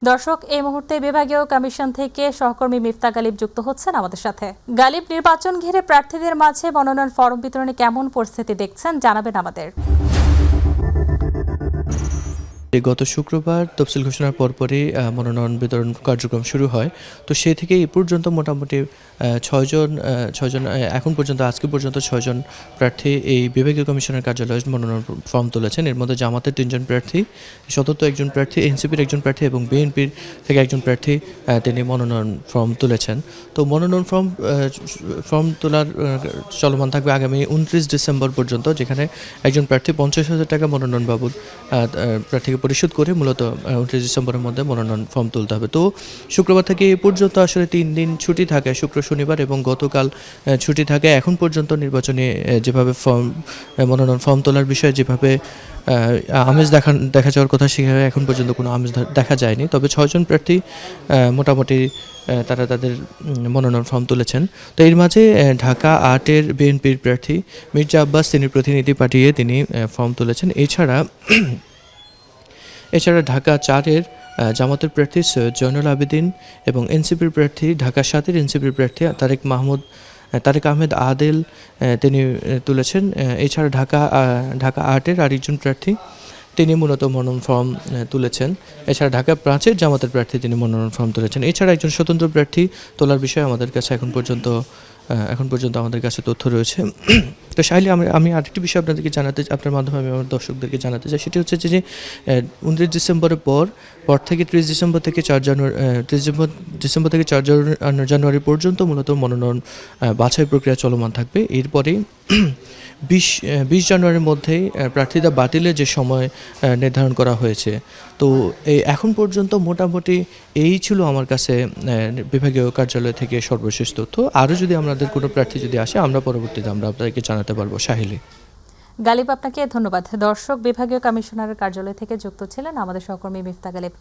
দর্শক, এই মুহূর্তে বিভাগীয় কমিশন থেকে সহকর্মী মিফতা গালিব যুক্ত হচ্ছেন আমাদের সাথে। গালিব, নির্বাচন ঘিরে প্রার্থীদের মাঝে মনোনয়ন ফরম বিতরণে কেমন পরিস্থিতি দেখছেন, জানাবেন আমাদের। গত শুক্রবার তফসিল ঘোষণার পরপরই মনোনয়ন বিতরণ কার্যক্রম শুরু হয়। তো সেই থেকে এই পর্যন্ত মোটামুটি ছয়জন এখন পর্যন্ত আজকে পর্যন্ত 6 জন প্রার্থী এই বিভাগীয় কমিশনের কার্যালয়ে মনোনয়ন ফর্ম তুলেছেন। এর মধ্যে জামাতের 3 জন প্রার্থী, স্বতন্ত্র একজন প্রার্থী, এনসিপির একজন প্রার্থী এবং বিএনপির থেকে একজন প্রার্থী তিনি মনোনয়ন ফর্ম তুলেছেন। তো মনোনয়ন ফর্ম তোলার চলমান থাকবে আগামী 29 ডিসেম্বর পর্যন্ত, যেখানে একজন প্রার্থী 50,000 টাকা মনোনয়ন বাবদ প্রার্থীকে পরিশোধ করে মূলত 29 ডিসেম্বরের মধ্যে মনোনয়ন ফর্ম তুলতে হবে। তো শুক্রবার থেকে এ পর্যন্ত আসলে 3 দিন ছুটি থাকে, শুক্র শনিবার, এবং গতকাল ছুটি থাকে। এখন পর্যন্ত নির্বাচনে যেভাবে মনোনয়ন ফর্ম তোলার বিষয়ে যেভাবে আমেজ দেখা যাওয়ার কথা, সেভাবে এখন পর্যন্ত কোনো আমেজ দেখা যায়নি। তবে 6 জন প্রার্থী মোটামুটি তারা তাদের মনোনয়ন ফর্ম তুলেছেন। তো এর মাঝে ঢাকা 8-এর বিএনপির প্রার্থী মির্জা আব্বাস তিনি প্রতিনিধি পাঠিয়ে তিনি ফর্ম তুলেছেন। এছাড়া ঢাকা 4-এর জামাতের প্রার্থী সৈয়দ জয়নুল আবেদিন এবং এনসিপির প্রার্থী ঢাকা 7-এর এনসিপির প্রার্থী তারেক আহমেদ আদেল তিনি তুলেছেন। এছাড়া ঢাকা 8-এর আরেকজন প্রার্থী তিনি মূলত মনোনয়ন ফর্ম তুলেছেন। এছাড়া ঢাকা 5-এর জামাতের প্রার্থী তিনি মনোনয়ন ফর্ম তুলেছেন। এছাড়া একজন স্বতন্ত্র প্রার্থী তোলার বিষয়ে আমাদের কাছে এখন পর্যন্ত আমাদের কাছে তথ্য রয়েছে। তো সাইলে আমি আরেকটি বিষয় আপনার মাধ্যমে আমি আমার দর্শকদেরকে জানাতে চাই, সেটি হচ্ছে যে 29 ডিসেম্বরের পর থেকে 30 ডিসেম্বর থেকে 4 জানুয়ারি পর্যন্ত মূলত মনোনয়ন বাছাই প্রক্রিয়া চলমান থাকবে। এরপরে 20 জানুয়ারির মধ্যেই প্রার্থীতা বাতিলের যে সময় নির্ধারণ করা হয়েছে। তো এখন পর্যন্ত মোটামুটি এই ছিল আমার কাছে বিভাগীয় কার্যালয় থেকে সর্বশেষ তথ্য। আরও যদি আমাদের কোনো প্রার্থী যদি আসে, আমরা পরবর্তীতে আপনাদেরকে জানাতে পারবো। সাহিলি। গালিব, আপনাকে ধন্যবাদ। দর্শক, বিভাগীয় কমিশনারের কার্যালয় থেকে যুক্ত ছিলেন আমাদের সহকর্মী মিফতা গালিব।